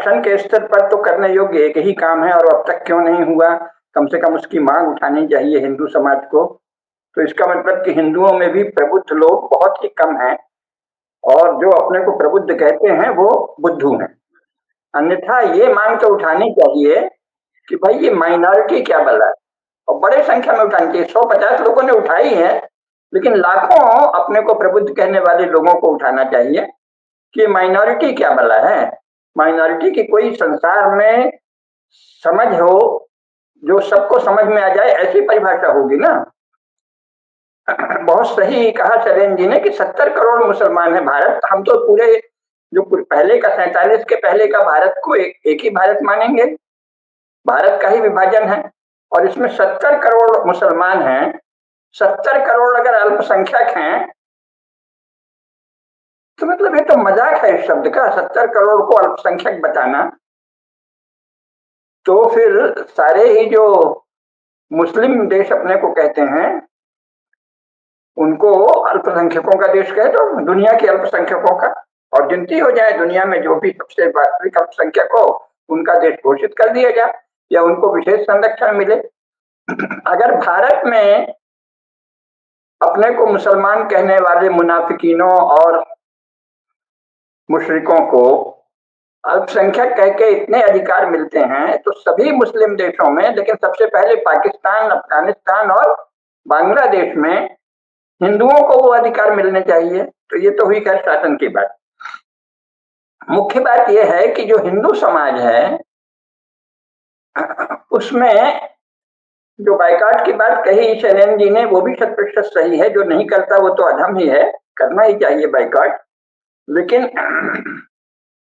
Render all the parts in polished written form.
शासन के स्तर पर तो करने योग्य एक ही काम है, और अब तक क्यों नहीं हुआ, कम से कम उसकी मांग उठानी चाहिए हिंदू समाज को। तो इसका मतलब कि हिंदुओं में भी प्रबुद्ध लोग बहुत ही कम हैं, और जो अपने को प्रबुद्ध कहते हैं वो बुद्धू हैं। अन्यथा ये मांग तो उठानी चाहिए कि भाई ये माइनॉरिटी क्या बला है, और बड़े संख्या में उठानी चाहिए। 150 लोगों ने उठाई है, लेकिन लाखों अपने को प्रबुद्ध कहने वाले लोगों को उठाना चाहिए कि माइनॉरिटी क्या बला है। माइनॉरिटी की कोई संसार में समझ हो जो सबको समझ में आ जाए, ऐसी परिभाषा होगी ना। बहुत सही कहा चरण जी ने कि 70 करोड़ मुसलमान है भारत। हम तो पूरे जो पहले का 47 के पहले का भारत को एक ही भारत मानेंगे। भारत का ही विभाजन है और इसमें 70 करोड़ मुसलमान हैं। 70 करोड़ अगर अल्पसंख्यक हैं तो मतलब ये तो मजाक है इस शब्द का, 70 करोड़ को अल्पसंख्यक बताना। तो फिर सारे ही जो मुस्लिम देश अपने को कहते हैं उनको अल्पसंख्यकों का देश कहे, तो दुनिया के अल्पसंख्यकों का, और गिनती हो जाए दुनिया में जो भी सबसे वास्तविक अल्पसंख्यक हो उनका देश घोषित कर दिया जाए या उनको विशेष संरक्षण मिले। अगर भारत में अपने को मुसलमान कहने वाले मुनाफिकीनों और मुशरिकों को अल्पसंख्यक कह के इतने अधिकार मिलते हैं तो सभी मुस्लिम देशों में, लेकिन सबसे पहले पाकिस्तान, अफगानिस्तान और बांग्लादेश में हिंदुओं को वो अधिकार मिलने चाहिए। तो ये तो हुई खैर शासन की बात। मुख्य बात यह है कि जो हिंदू समाज है उसमें जो बाइकाट की बात कही शैलेंद्र जी ने वो भी 100% सही है। जो नहीं करता वो तो अधम ही है, करना ही चाहिए बाइकाट। लेकिन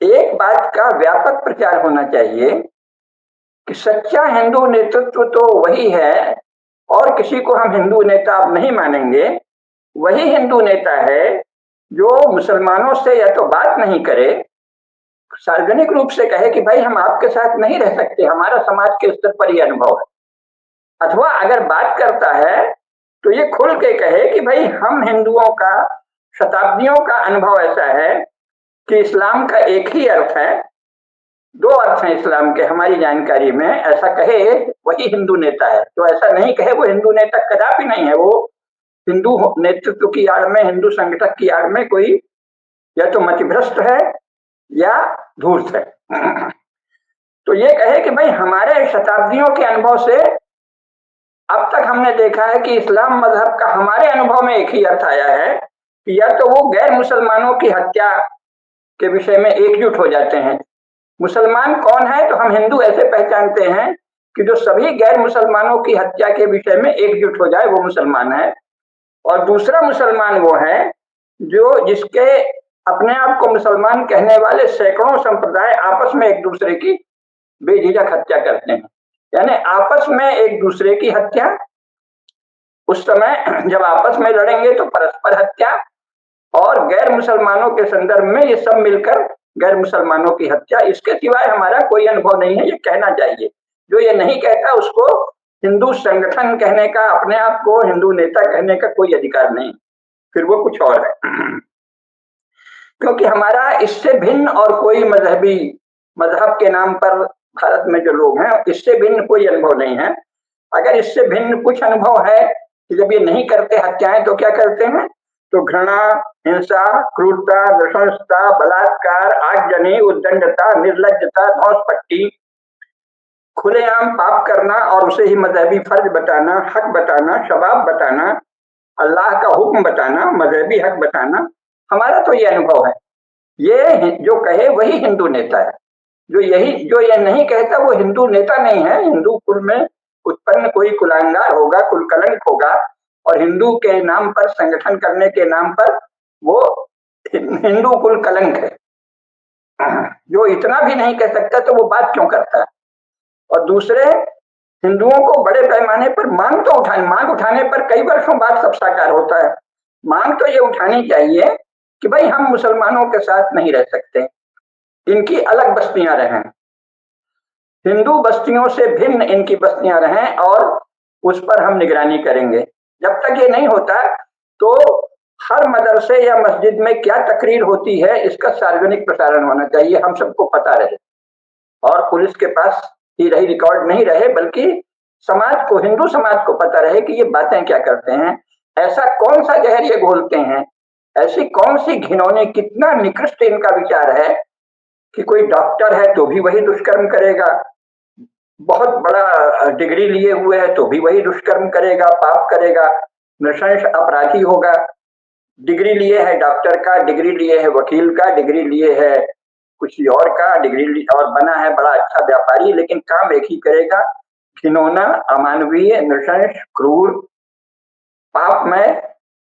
एक बात का व्यापक प्रचार होना चाहिए कि सच्चा हिंदू नेतृत्व तो वही है, और किसी को हम हिंदू नेता अब नहीं मानेंगे। वही हिंदू नेता है जो मुसलमानों से या तो बात नहीं करे, सार्वजनिक रूप से कहे कि भाई हम आपके साथ नहीं रह सकते, हमारा समाज के स्तर पर यह अनुभव है। अथवा अगर बात करता है तो ये खुल के कहे कि भाई हम हिंदुओं का शताब्दियों का अनुभव ऐसा है कि इस्लाम का एक ही अर्थ है, 2 अर्थ हैं इस्लाम के हमारी जानकारी में, ऐसा कहे वही हिंदू नेता है। तो ऐसा नहीं कहे वो हिंदू नेता कदापि नहीं है। वो हिंदू नेतृत्व की आड़ में, हिंदू संगठक की आड़ में कोई या तो मतिभ्रष्ट है या धूर्त है। तो ये कहे कि भाई हमारे शताब्दियों के अनुभव से अब तक हमने देखा है कि इस्लाम मजहब का हमारे अनुभव में एक ही अर्थ आया है कि या तो वो गैर मुसलमानों की हत्या के विषय में एकजुट हो जाते हैं। मुसलमान कौन है, तो हम हिंदू ऐसे पहचानते हैं कि जो सभी गैर मुसलमानों की हत्या के विषय में एकजुट हो जाए वो मुसलमान है। और दूसरा मुसलमान वो है जो जिसके अपने आप को मुसलमान कहने वाले सैकड़ों संप्रदाय आपस में एक दूसरे की बेझिझक हत्या करते हैं। यानी आपस में एक दूसरे की हत्या, उस समय जब आपस में लड़ेंगे तो परस्पर हत्या, और गैर मुसलमानों के संदर्भ में ये सब मिलकर गैर मुसलमानों की हत्या। इसके सिवाय हमारा कोई अनुभव नहीं है, ये कहना चाहिए। जो ये नहीं कहता उसको हिंदू संगठन कहने का, अपने आप को हिंदू नेता कहने का कोई अधिकार नहीं, फिर वो कुछ और है। क्योंकि हमारा इससे भिन्न और कोई मजहब के नाम पर भारत में जो लोग हैं इससे भिन्न कोई अनुभव नहीं है। अगर इससे भिन्न कुछ अनुभव है कि जब ये नहीं करते हत्याएं तो क्या करते हैं, तो घृणा, हिंसा, क्रूरता, नृशंसता, बलात्कार, आगजनी, उद्दंडता, निर्लज्जता, धौंसपट्टी, खुलेआम पाप करना और उसे ही मजहबी फर्ज बताना, हक बताना, शबाब बताना, अल्लाह का हुक्म बताना, मजहबी हक बताना, हमारा तो ये अनुभव है। ये जो कहे वही हिंदू नेता है। जो ये नहीं कहता वो हिंदू नेता नहीं है। हिंदू कुल में उत्पन्न कोई कुलांगार होगा, कुलकलंक होगा, और हिंदू के नाम पर, संगठन करने के नाम पर वो हिंदू कुल कलंक है। जो इतना भी नहीं कह सकता तो वो बात क्यों करता है। और दूसरे, हिंदुओं को बड़े पैमाने पर मांग उठाने पर कई वर्षों बाद सब साकार होता है। मांग तो ये उठानी चाहिए कि भाई हम मुसलमानों के साथ नहीं रह सकते, इनकी अलग बस्तियां रहें, हिंदू बस्तियों से भिन्न इनकी बस्तियां रहें, और उस पर हम निगरानी करेंगे। जब तक ये नहीं होता तो हर मदरसे या मस्जिद में क्या तकरीर होती है इसका सार्वजनिक प्रसारण होना चाहिए, हम सबको पता रहे। और पुलिस के पास ही रही रिकॉर्ड नहीं रहे, बल्कि समाज को, हिंदू समाज को पता रहे कि ये बातें क्या करते हैं, ऐसा कौन सा जहर ये घोलते हैं, ऐसी कौन सी घिनौनी, कितना निकृष्ट इनका विचार है कि कोई डॉक्टर है तो भी वही दुष्कर्म करेगा, बहुत बड़ा डिग्री लिए हुए है तो भी वही दुष्कर्म करेगा, पाप करेगा, नृशंस अपराधी होगा। डिग्री लिए है डॉक्टर का, डिग्री लिए है वकील का, डिग्री लिए है कुछ और का, डिग्री और बना है बड़ा अच्छा व्यापारी, लेकिन काम एक ही करेगा, घिनौना, अमानवीय, नृशंस, क्रूर, पापमय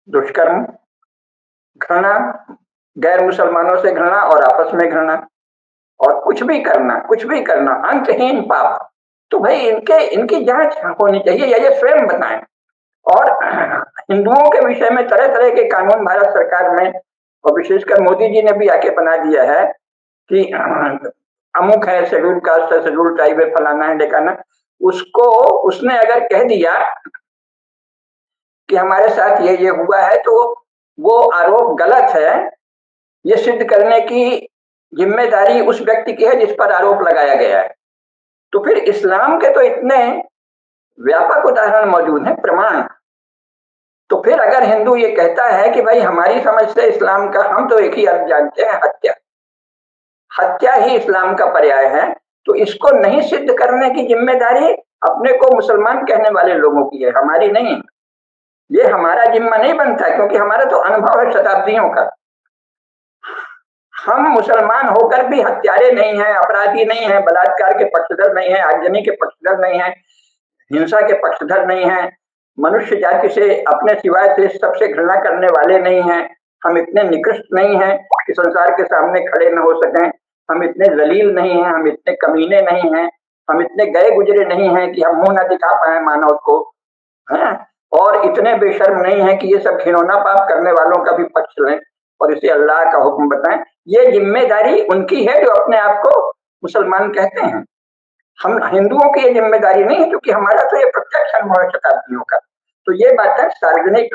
दुष्कर्म, घृणा, गैर मुसलमानों से घृणा और आपस में घृणा, और कुछ भी करना, अंतहीन पाप। तो भाई इनके इनकी जांच होनी चाहिए, या ये स्वयं बताएं। और हिंदुओं के विषय में तरह तरह के कानून भारत सरकार में, और विशेषकर मोदी जी ने भी आके बना दिया है कि अमुक है, शेड्यूल कास्ट है, शेड्यूल ट्राइब है, फलाना है, ढेकाना। उसको उसने अगर कह दिया कि हमारे साथ ये हुआ है, तो वो आरोप गलत है, ये सिद्ध करने की जिम्मेदारी उस व्यक्ति की है जिस पर आरोप लगाया गया है। तो फिर इस्लाम के तो इतने व्यापक उदाहरण मौजूद हैं, प्रमाण। तो फिर अगर हिंदू ये कहता है कि भाई हमारी समझ से इस्लाम का, हम तो एक ही अर्थ जानते हैं, हत्या, हत्या ही इस्लाम का पर्याय है, तो इसको नहीं सिद्ध करने की जिम्मेदारी अपने को मुसलमान कहने वाले लोगों की है, हमारी नहीं। ये हमारा जिम्मा नहीं बनता, क्योंकि हमारा तो अनुभव है शताब्दियों का। हम मुसलमान होकर भी हत्यारे नहीं हैं, अपराधी नहीं हैं, बलात्कार के पक्षधर नहीं हैं, आगजनी के पक्षधर नहीं हैं, हिंसा के पक्षधर नहीं हैं, मनुष्य जाति से अपने सिवाय से सबसे घृणा करने वाले नहीं हैं। हम इतने निकृष्ट नहीं हैं कि संसार के सामने खड़े न हो सकें, हम इतने जलील नहीं हैं, हम इतने कमीने नहीं हैं, हम इतने गए गुजरे नहीं हैं कि हम मुंह न दिखा पाए मानव को, है, और इतने बेशर्म नहीं है कि ये सब घिनौना पाप करने वालों का भी पक्ष लें और इसे अल्लाह का हुक्म बताएं। ये जिम्मेदारी उनकी है जो अपने आप को मुसलमान कहते हैं। हम हिंदुओं की ये जिम्मेदारी नहीं है, क्योंकि हमारा तो ये प्रत्यक्ष अनुभव है शताब्दियों का। तो ये बातें सार्वजनिक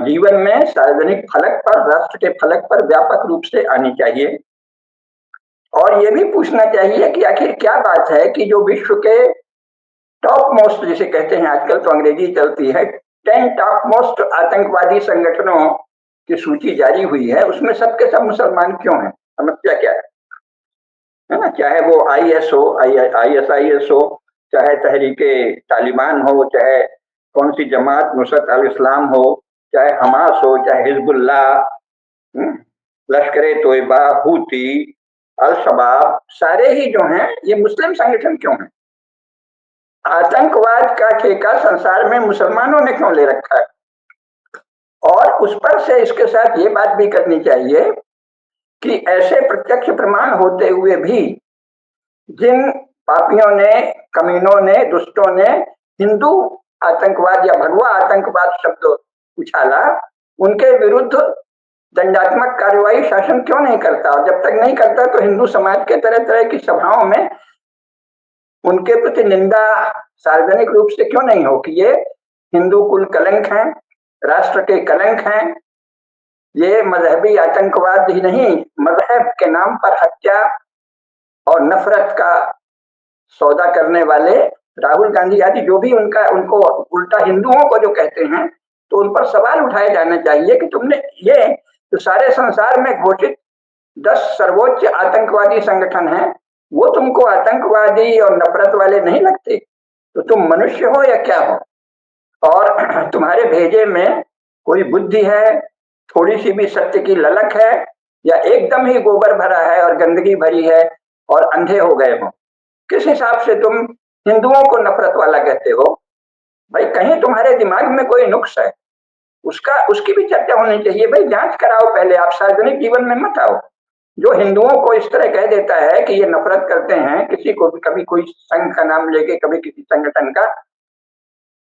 जीवन में, सार्वजनिक फलक पर, राष्ट्र के फलक पर व्यापक रूप से आनी चाहिए। और ये भी पूछना चाहिए कि आखिर क्या बात है कि जो विश्व के टॉप मोस्ट, जिसे कहते हैं आजकल तो अंग्रेजी चलती है, 10 टॉप मोस्ट आतंकवादी संगठनों की सूची जारी हुई है, उसमें सबके सब मुसलमान क्यों हैं? समस्या क्या है ना? चाहे वो IS हो, ISIS हो, चाहे तहरीके तालिबान हो, चाहे कौन सी जमात नुसरत अल इस्लाम हो, चाहे हमास हो, चाहे हिजबुल्लाह, लश्कर ए तोयबा, हूती, अल शबाब, सारे ही जो हैं ये मुस्लिम संगठन क्यों हैं? आतंकवाद का ठेका संसार में मुसलमानों ने क्यों ले रखा है? और उस पर से इसके साथ ये बात भी करनी चाहिए कि ऐसे प्रत्यक्ष प्रमाण होते हुए भी जिन पापियों ने, कमीनों ने, दुष्टों ने हिंदू आतंकवाद या भगवा आतंकवाद शब्द उछाला, उनके विरुद्ध दंडात्मक कार्रवाई शासन क्यों नहीं करता? और जब तक नहीं करता तो हिंदू समाज के तरह तरह की सभाओं में उनके प्रति निंदा सार्वजनिक रूप से क्यों नहीं हो कि ये हिंदू कुल कलंक हैं, राष्ट्र के कलंक हैं, ये मजहबी आतंकवाद ही नहीं, मजहब के नाम पर हत्या और नफरत का सौदा करने वाले राहुल गांधी आदि जो भी उनको उल्टा हिंदुओं को जो कहते हैं, तो उन पर सवाल उठाए जाने चाहिए कि तुमने ये तो सारे संसार में घोषित 10 सर्वोच्च आतंकवादी संगठन हैं, वो तुमको आतंकवादी और नफरत वाले नहीं लगते? तो तुम मनुष्य हो या क्या हो? और तुम्हारे भेजे में कोई बुद्धि है, थोड़ी सी भी सत्य की ललक है, या एकदम ही गोबर भरा है और गंदगी भरी है और अंधे हो गए हो? किस हिसाब से तुम हिंदुओं को नफरत वाला कहते हो? भाई कहीं तुम्हारे दिमाग में कोई नुक्स है, उसकी भी चर्चा होनी चाहिए। भाई जांच कराओ पहले, आप सार्वजनिक जीवन में मत आओ। जो हिंदुओं को इस तरह कह देता है कि ये नफरत करते हैं किसी को भी, कभी कोई संघ का नाम लेके, कभी किसी संगठन का,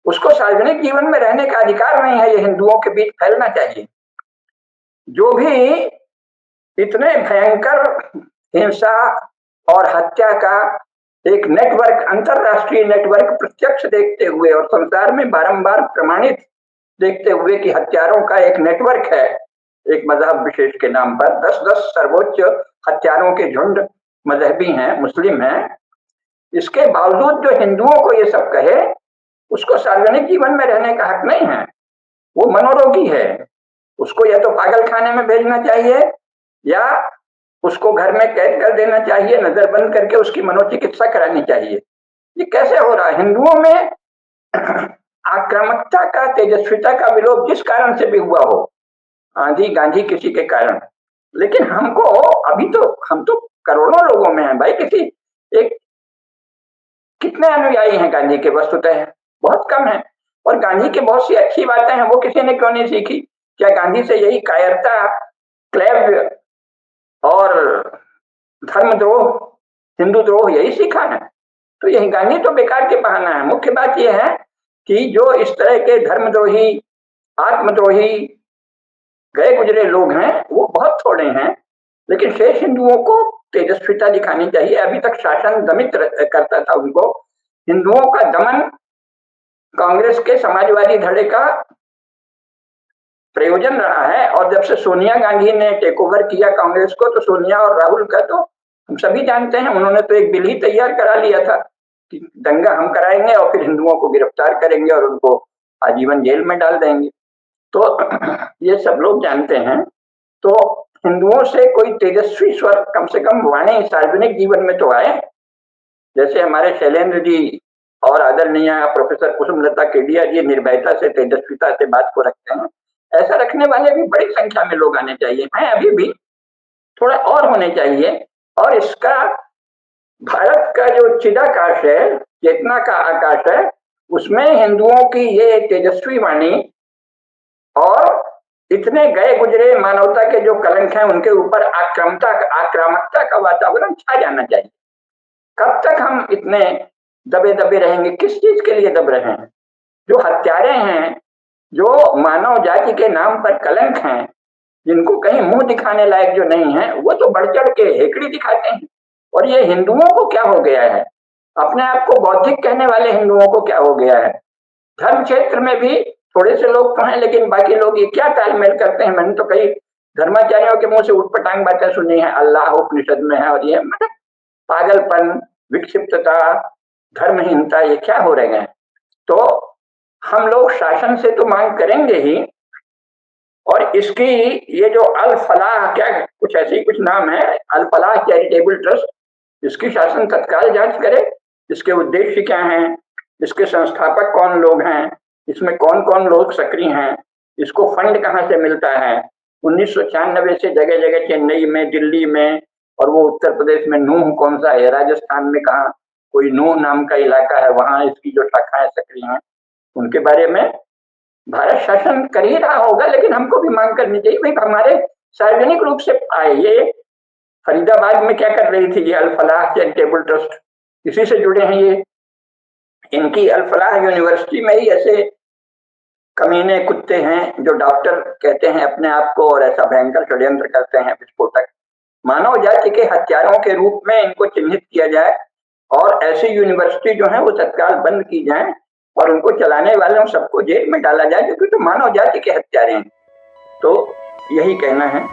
उसको सार्वजनिक जीवन में रहने का अधिकार नहीं है, ये हिंदुओं के बीच फैलना चाहिए। जो भी इतने भयंकर हिंसा और हत्या का एक नेटवर्क, अंतरराष्ट्रीय नेटवर्क प्रत्यक्ष देखते हुए और संसार में बारंबार प्रमाणित देखते हुए कि हत्यारों का एक नेटवर्क है एक मजहब विशेष के नाम पर, 10-10 सर्वोच्च हत्यारों के झुंड मजहबी हैं, मुस्लिम हैं, इसके बावजूद जो हिंदुओं को ये सब कहे, उसको सार्वजनिक जीवन में रहने का हक नहीं है। वो मनोरोगी है, उसको या तो पागल खाने में भेजना चाहिए या उसको घर में कैद कर देना चाहिए, नजर बंद करके उसकी मनोचिकित्सा करानी चाहिए। ये कैसे हो रहा है? हिंदुओं में आक्रामकता का, तेजस्विता का विलोप जिस कारण से भी हुआ हो, आंधी गांधी किसी के कारण, लेकिन हमको अभी तो, हम तो करोड़ों लोगों में हैं भाई, किसी एक, कितने अनुयायी हैं गांधी के? वस्तुतः बहुत कम है। और गांधी की बहुत सी अच्छी बातें हैं, वो किसी ने क्यों नहीं सीखी? क्या गांधी से यही कायरता, क्लैव्य और धर्मद्रोह, हिंदू द्रोह यही सीखा है? तो यही गांधी तो बेकार के बहाना है। मुख्य बात यह है कि जो इस तरह के धर्मद्रोही, आत्मद्रोही, गए गुजरे लोग हैं वो बहुत थोड़े हैं, लेकिन शेष हिंदुओं को तेजस्विता दिखानी चाहिए। अभी तक शासन दमित करता था उनको। हिंदुओं का दमन कांग्रेस के समाजवादी धड़े का प्रयोजन रहा है, और जब से सोनिया गांधी ने टेक ओवर किया कांग्रेस को, तो सोनिया और राहुल का तो हम सभी जानते हैं, उन्होंने तो एक बिल ही तैयार करा लिया था कि दंगा हम कराएंगे और फिर हिंदुओं को गिरफ्तार करेंगे और उनको आजीवन जेल में डाल देंगे। तो ये सब लोग जानते हैं। तो हिंदुओं से कोई तेजस्वी स्वर, कम से कम वाणी सार्वजनिक जीवन में तो आए। जैसे हमारे शैलेंद्र जी और आदरणीय प्रोफेसर कुसुमलता केडिया जी निर्भयता से, तेजस्विता से बात को रखते हैं, ऐसा रखने वाले भी बड़ी संख्या में लोग आने चाहिए हैं, अभी भी थोड़ा और होने चाहिए। और इसका भारत का जो चिदाकाश है, चेतना का आकाश है, उसमें हिंदुओं की ये तेजस्वी वाणी और इतने गए गुजरे मानवता के जो कलंक हैं उनके ऊपर आक्रामकता का वातावरण छा जाना चाहिए। कब तक हम इतने दबे दबे रहेंगे? किस चीज के लिए दब रहे हैं? जो हत्यारे हैं, जो मानव जाति के नाम पर कलंक हैं, जिनको कहीं मुंह दिखाने लायक जो नहीं है, वो तो बढ़ चढ़ के हेकड़ी दिखाते हैं। और ये हिंदुओं को क्या हो गया है? अपने आप को बौद्धिक कहने वाले हिंदुओं को क्या हो गया है? धर्म क्षेत्र में भी थोड़े से लोग तो हैं, लेकिन बाकी लोग ये क्या तालमेल करते हैं? मैंने तो कई धर्माचार्यों के मुंह से उठपटांग बातें सुनी है, अल्लाह उपनिषद में है, और ये मतलब पागलपन, विक्षिप्तता, धर्महीनता, ये क्या हो रहे हैं? तो हम लोग शासन से तो मांग करेंगे ही, और इसकी ये जो अल फलाह, क्या कुछ ऐसे ही कुछ नाम है, अल फलाह चैरिटेबल ट्रस्ट, इसकी शासन तत्काल जांच करे। इसके उद्देश्य क्या हैं, इसके संस्थापक कौन लोग हैं, इसमें कौन कौन लोग सक्रिय हैं, इसको फंड कहाँ से मिलता है? 1996 से जगह जगह, चेन्नई में, दिल्ली में, और वो उत्तर प्रदेश में नूह कौन सा है, राजस्थान में कहाँ कोई नूह नाम का इलाका है, वहां इसकी जो शाखाएं सक्रिय हैं, उनके बारे में भारत शासन कर ही रहा होगा, लेकिन हमको भी मांग करनी चाहिए भाई, हमारे सार्वजनिक रूप से आए। ये फरीदाबाद में क्या कर रही थी ये अल फलाह चैरिटेबल ट्रस्ट? इसी से जुड़े हैं ये। इनकी अल फलाह यूनिवर्सिटी में ही ऐसे कमीने कुत्ते हैं जो डॉक्टर कहते हैं अपने आप को, और ऐसा भयंकर षड्यंत्र करते हैं विस्फोटक। मानव जाति के हत्यारों के रूप में इनको चिन्हित किया जाए, और ऐसी यूनिवर्सिटी जो है वो तत्काल बंद की जाए, और उनको चलाने वालों सबको जेल में डाला जाए, क्योंकि तो मानव जाति के हत्यारे हैं। तो यही कहना है।